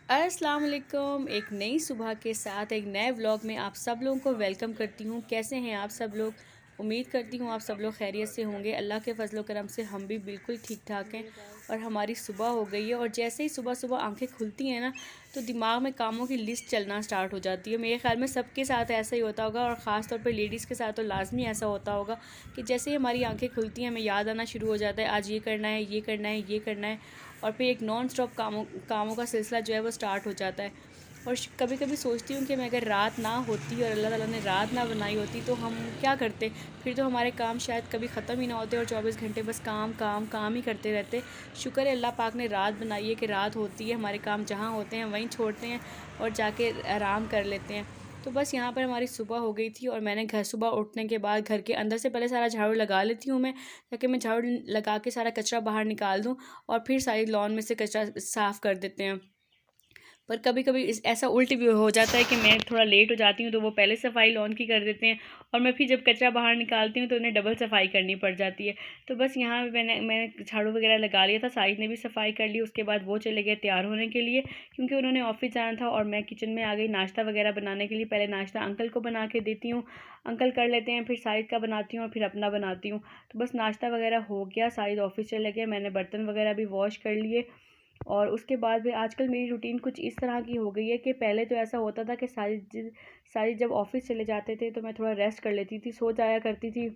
अस्सलाम वालेकुम। एक नई सुबह के साथ एक नए व्लॉग में आप सब लोगों को वेलकम करती हूँ। कैसे हैं आप सब लोग? उम्मीद करती हूँ आप सब लोग खैरियत से होंगे। अल्लाह के फजल करम से हम भी बिल्कुल ठीक ठाक हैं और हमारी सुबह हो गई है। और जैसे ही सुबह सुबह आंखें खुलती हैं ना, तो दिमाग में कामों की लिस्ट चलना स्टार्ट हो जाती है। मेरे ख्याल में सबके साथ ऐसा ही होता होगा और ख़ास तौर पर लेडीज़ के साथ तो लाजमी ऐसा होता होगा कि जैसे ही हमारी आंखें खुलती हैं हमें याद आना शुरू हो जाता है, आज ये करना है, ये करना है, ये करना है। और फिर एक नॉन स्टॉप कामों का सिलसिला जो है वो स्टार्ट हो जाता है। और कभी कभी सोचती हूँ कि मैं अगर रात ना होती और अल्लाह ताला ने रात ना बनाई होती तो हम क्या करते। फिर तो हमारे काम शायद कभी ख़त्म ही ना होते और 24 घंटे बस काम काम काम ही करते रहते। शुक्र है अल्लाह पाक ने रात बनाई है कि रात होती है, हमारे काम जहाँ होते हैं वहीं छोड़ते हैं और जाके आराम कर लेते हैं। तो बस यहाँ पर हमारी सुबह हो गई थी और मैंने घर सुबह उठने के बाद घर के अंदर से पहले सारा झाड़ू लगा लेती हूँ मैं, ताकि मैं झाड़ू लगा के सारा कचरा बाहर निकाल दूँ और फिर सारी लॉन में से कचरा साफ़ कर देते हैं। पर कभी कभी ऐसा उल्ट भी हो जाता है कि मैं थोड़ा लेट हो जाती हूँ तो वो पहले सफाई लॉन की कर देते हैं और मैं फिर जब कचरा बाहर निकालती हूँ तो उन्हें डबल सफाई करनी पड़ जाती है। तो बस यहाँ पे मैंने झाड़ू वगैरह लगा लिया था, साइड ने भी सफाई कर ली। उसके बाद वो चले गए तैयार होने के लिए क्योंकि उन्होंने ऑफिस जाना था और मैं किचन में आ गई नाश्ता वगैरह बनाने के लिए। पहले नाश्ता अंकल को बना के देती हूँ, अंकल कर लेते हैं, फिर साइद का बनाती हूँ और फिर अपना बनाती हूँ। तो बस नाश्ता वगैरह हो गया, साइद ऑफिस चले गए, मैंने बर्तन वगैरह भी वॉश कर लिए। और उसके बाद भी आजकल मेरी रूटीन कुछ इस तरह की हो गई है कि पहले तो ऐसा होता था कि सारी जब ऑफिस चले जाते थे तो मैं थोड़ा रेस्ट कर लेती थी, सो जाया करती थी,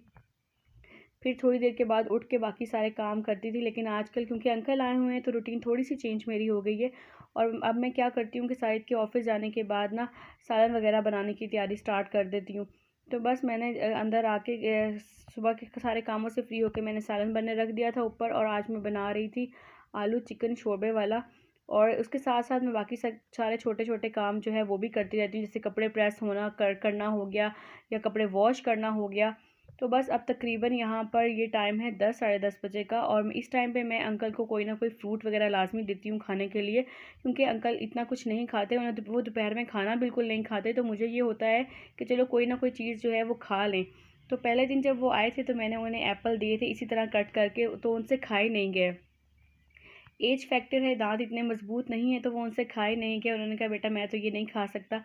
फिर थोड़ी देर के बाद उठ के बाकी सारे काम करती थी। लेकिन आजकल क्योंकि अंकल आए हुए हैं तो रूटीन थोड़ी सी चेंज मेरी हो गई है। और अब मैं क्या करती हूँ कि साइड के ऑफिस जाने के बाद ना सालन वगैरह बनाने की तैयारी स्टार्ट कर देती हूँ। तो बस मैंने अंदर आके सुबह के सारे कामों से फ्री होकर मैंने सालन बनने रख दिया था ऊपर। और आज मैं बना रही थी आलू चिकन शोरबे वाला। और उसके साथ साथ मैं बाकी सारे छोटे छोटे काम जो है वो भी करती रहती हूँ, जैसे कपड़े प्रेस करना हो गया या कपड़े वॉश करना हो गया। तो बस अब तकरीबन यहाँ पर ये टाइम है 10 साढ़े 10 बजे का और इस टाइम पे मैं अंकल को कोई ना कोई फ्रूट वगैरह लाजमी देती हूँ खाने के लिए, क्योंकि अंकल इतना कुछ नहीं खाते, उन्हें वो दोपहर में खाना बिल्कुल नहीं खाते। तो मुझे ये होता है कि चलो कोई ना कोई चीज़ जो है वो खा लें। तो पहले दिन जब वो आए थे तो मैंने उन्हें एप्पल दिए थे इसी तरह कट करके, तो उनसे खाए नहीं गए। एज फैक्टर है, दांत इतने मजबूत नहीं है तो वो उनसे खा ही नहीं गया। उन्होंने कहा बेटा मैं तो ये नहीं खा सकता।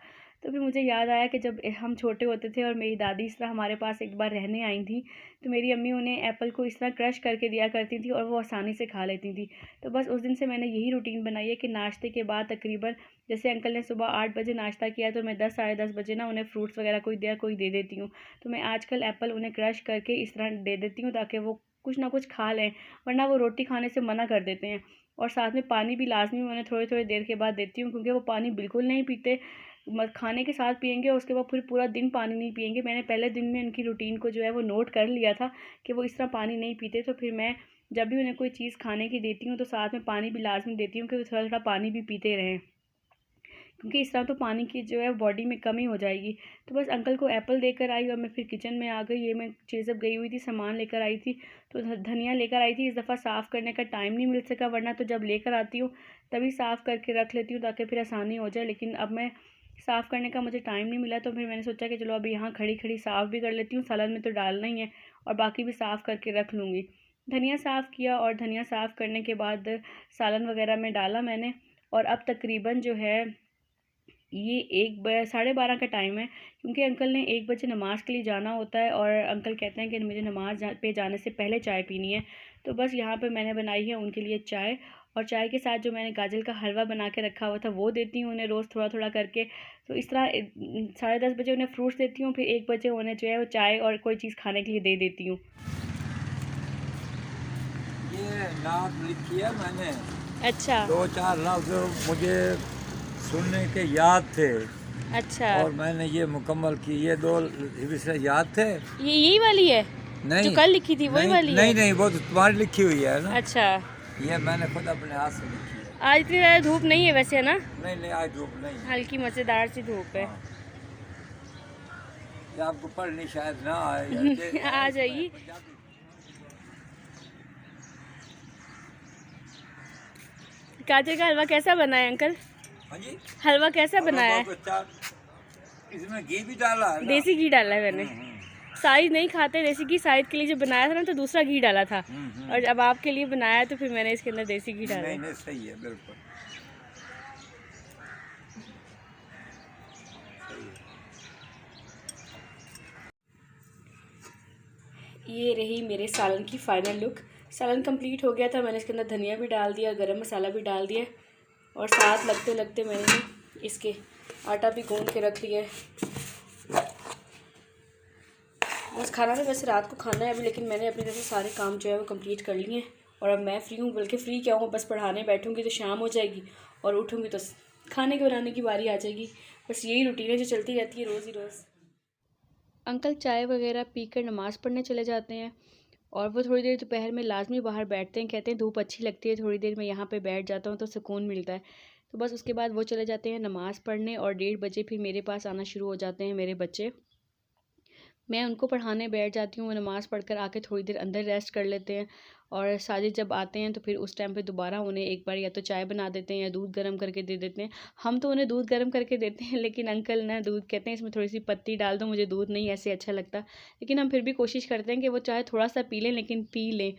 तो फिर मुझे याद आया कि जब हम छोटे होते थे और मेरी दादी इस तरह हमारे पास एक बार रहने आई थी तो मेरी अम्मी उन्हें एप्पल को इस तरह क्रश करके दिया करती थी और वो आसानी से खा लेती थी। तो बस उस दिन से मैंने यही रूटीन बनाई है कि नाश्ते के बाद तकरीबन जैसे अंकल ने सुबह 8 बजे नाश्ता किया तो मैं 10 साढ़े 10 बजे ना उन्हें फ्रूट्स वगैरह कोई दे देती हूँ। तो मैं आजकल एप्पल उन्हें क्रश करके इस तरह दे देती हूँ ताकि वो कुछ ना कुछ खा लें, वरना वो रोटी खाने से मना कर देते हैं। और साथ में पानी भी लाजमी मैं उन्हें थोड़ी थोड़ी देर के बाद देती हूँ, क्योंकि वो पानी बिल्कुल नहीं पीते। खाने के साथ पियेंगे और उसके बाद फिर पूरा दिन पानी नहीं पियेंगे। मैंने पहले दिन में उनकी रूटीन को जो है वो नोट कर लिया था कि वो इस तरह पानी नहीं पीते। तो फिर मैं जब भी उन्हें कोई चीज़ खाने की देती हूँ तो साथ में पानी भी लाजमी देती हूँ कि वो थोड़ा थोड़ा पानी भी पीते रहें, क्योंकि इस तरह तो पानी की जो है बॉडी में कमी हो जाएगी। तो बस अंकल को एप्पल देकर आई और मैं फिर किचन में आ गई। ये मैं चेज़अप गई हुई थी, सामान लेकर आई थी, तो धनिया लेकर आई थी। इस दफ़ा साफ़ करने का टाइम नहीं मिल सका, वरना तो जब लेकर आती हूँ तभी साफ़ करके रख लेती हूँ ताकि फिर आसानी हो जाए। लेकिन अब मैं साफ़ करने का मुझे टाइम नहीं मिला तो फिर मैंने सोचा कि चलो अभी यहाँ खड़ी खड़ी साफ़ भी कर लेती हूँ, सालन में तो डालना ही है और बाकी भी साफ़ करके रख लूँगी। धनिया साफ़ किया और धनिया साफ़ करने के बाद सालन वगैरह में डाला मैंने। और अब तकरीबन जो है ये 1 साढ़े 12 का टाइम है, क्योंकि अंकल ने 1 बजे नमाज़ के लिए जाना होता है और अंकल कहते हैं कि मुझे पे जाने से पहले चाय पीनी है। तो बस यहाँ पे मैंने बनाई है उनके लिए चाय, और चाय के साथ जो मैंने गाजर का हलवा बना के रखा हुआ था वो देती हूँ उन्हें रोज़ थोड़ा थोड़ा करके। तो इस तरह साढ़े 10 बजे उन्हें फ्रूट्स देती हूँ, फिर 1 बजे उन्हें जो है वो चाय और कोई चीज़ खाने के लिए दे देती हूँ। ये नाम लिखी है मैंने, अच्छा 2-4 लफ्ज़ मुझे सुनने के याद थे अच्छा, और मैंने ये मुकम्मल की। ये 2 हिस्से याद थे। ये यही वाली है जो नहीं कल लिखी थी, वही नहीं वाली नहीं है? नहीं, वो तो तुम्हारी लिखी हुई है ना। अच्छा, ये मैंने खुद अपने हाथ से लिखी है। आज इतनी ज़्यादा धूप नहीं है वैसे, है ना? नहीं नहीं, आज धूप नहीं है। हल्की मज़ेदार सी धूप है। हाँ, ये आपको पढ़नी शायद ना आए या आ इसमें जाइए। पंजाबी। गाजर का हलवा कैसा बना है अंकल? हाँ जी, हलवा कैसा और बनाया है? बहुत अच्छा। इसमें घी भी डाला है ना। देसी घी डाला है मैंने। हम्म। साइज नहीं खाते देसी घी, साइज के लिए जो बनाया था ना तो दूसरा घी डाला था, और अब आपके लिए बनाया तो फिर मैंने इसके अंदर देसी घी डाला नहीं है। नहीं, सही है बिल्कुल। ये रही मेरे सालन की फ़ाइनल लुक। सालन कंप्लीट हो गया था, मैंने इसके अंदर धनिया भी डाल दिया, गरम मसाला भी डाल दिया और साथ लगते लगते मैंने इसके आटा भी गूंद के रख लिया है। बस खाना तो वैसे रात को खाना है अभी, लेकिन मैंने अपनी तरफ से सारे काम जो है वो कंप्लीट कर लिए हैं और अब मैं फ्री हूँ। बल्कि फ्री क्या हूँ, बस पढ़ाने बैठूँगी तो शाम हो जाएगी और उठूँगी तो खाने के बनाने की बारी आ जाएगी। बस यही रूटीन है जो चलती रहती है रोज़ ही रोज़। अंकल चाय वगैरह पीकर नमाज़ पढ़ने चले जाते हैं और वो थोड़ी देर दोपहर में लाजमी बाहर बैठते हैं। कहते हैं धूप अच्छी लगती है, थोड़ी देर में यहाँ पे बैठ जाता हूँ तो सुकून मिलता है। तो बस उसके बाद वो चले जाते हैं नमाज़ पढ़ने और 1:30 बजे फिर मेरे पास आना शुरू हो जाते हैं मेरे बच्चे। मैं उनको पढ़ाने बैठ जाती हूँ, वो नमाज़ पढ़कर आके थोड़ी देर अंदर रेस्ट कर लेते हैं और साजिद जब आते हैं तो फिर उस टाइम पे दोबारा उन्हें एक बार या तो चाय बना देते हैं या दूध गर्म करके दे देते हैं। हम तो उन्हें दूध गर्म करके देते हैं, लेकिन अंकल ना दूध कहते हैं इसमें थोड़ी सी पत्ती डाल दो, मुझे दूध नहीं ऐसे अच्छा लगता। लेकिन हम फिर भी कोशिश करते हैं कि वो चाहे थोड़ा सा पी लें लेकिन पी लें।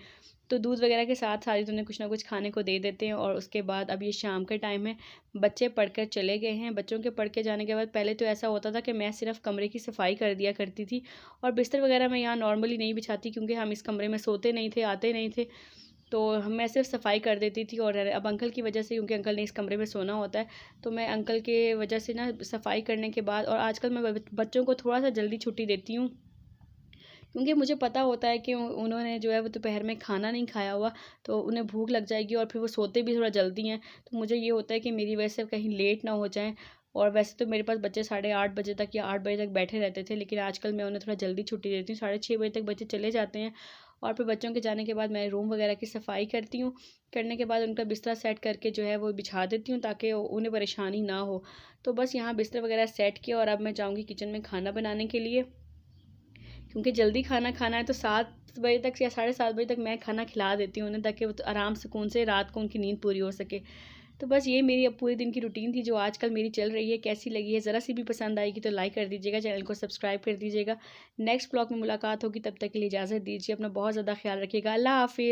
तो दूध वगैरह के साथ साजिद उन्हें कुछ ना कुछ खाने को दे देते हैं और उसके बाद अब ये शाम का टाइम है, बच्चे पढ़कर चले गए हैं। बच्चों के पढ़ के जाने के बाद पहले तो ऐसा होता था कि मैं सिर्फ कमरे की सफाई कर दिया करती थी और बिस्तर वगैरह मैं यहाँ नॉर्मली नहीं बिछाती क्योंकि हम इस कमरे में सोते नहीं थे, आते नहीं थे। तो मैं सिर्फ सफाई कर देती थी और अब अंकल की वजह से, क्योंकि अंकल ने इस कमरे में सोना होता है, तो मैं अंकल के वजह से ना सफाई करने के बाद, और आजकल मैं बच्चों को थोड़ा सा जल्दी छुट्टी देती हूँ क्योंकि मुझे पता होता है कि उन्होंने जो है वो दोपहर में खाना नहीं खाया हुआ तो उन्हें भूख लग जाएगी और फिर वो सोते भी थोड़ा जल्दी हैं। तो मुझे ये होता है कि मेरी वजह से कहीं लेट ना हो जाएं। और वैसे तो मेरे पास बच्चे 8:30 बजे तक या 8 बजे तक बैठे रहते थे, लेकिन आजकल मैं उन्हें थोड़ा जल्दी छुट्टी देती हूँ। 6:30 बजे तक बच्चे चले जाते हैं और फिर बच्चों के जाने के बाद मैं रूम वगैरह की सफाई करती हूँ। करने के बाद उनका बिस्तर सेट करके जो है वो बिछा देती हूँ ताकि उन्हें परेशानी ना हो। तो बस यहाँ बिस्तर वगैरह सेट किया और अब मैं जाऊँगी किचन में खाना बनाने के लिए, क्योंकि जल्दी खाना खाना है तो 7 बजे तक या 7:30 बजे तक मैं खाना खिला देती हूँ उन्हें ताकि वो तो आराम सुकून से रात को उनकी नींद पूरी हो सके। तो बस ये मेरी अब पूरे दिन की रूटीन थी जो आजकल मेरी चल रही है। कैसी लगी है, ज़रा सी भी पसंद आएगी तो लाइक कर दीजिएगा, चैनल को सब्सक्राइब कर दीजिएगा। नेक्स्ट ब्लॉग में मुलाकात होगी, तब तक के लिए इजाज़त दीजिए। अपना बहुत ज़्यादा ख्याल रखिएगा। अल्लाह हाफ़िज़।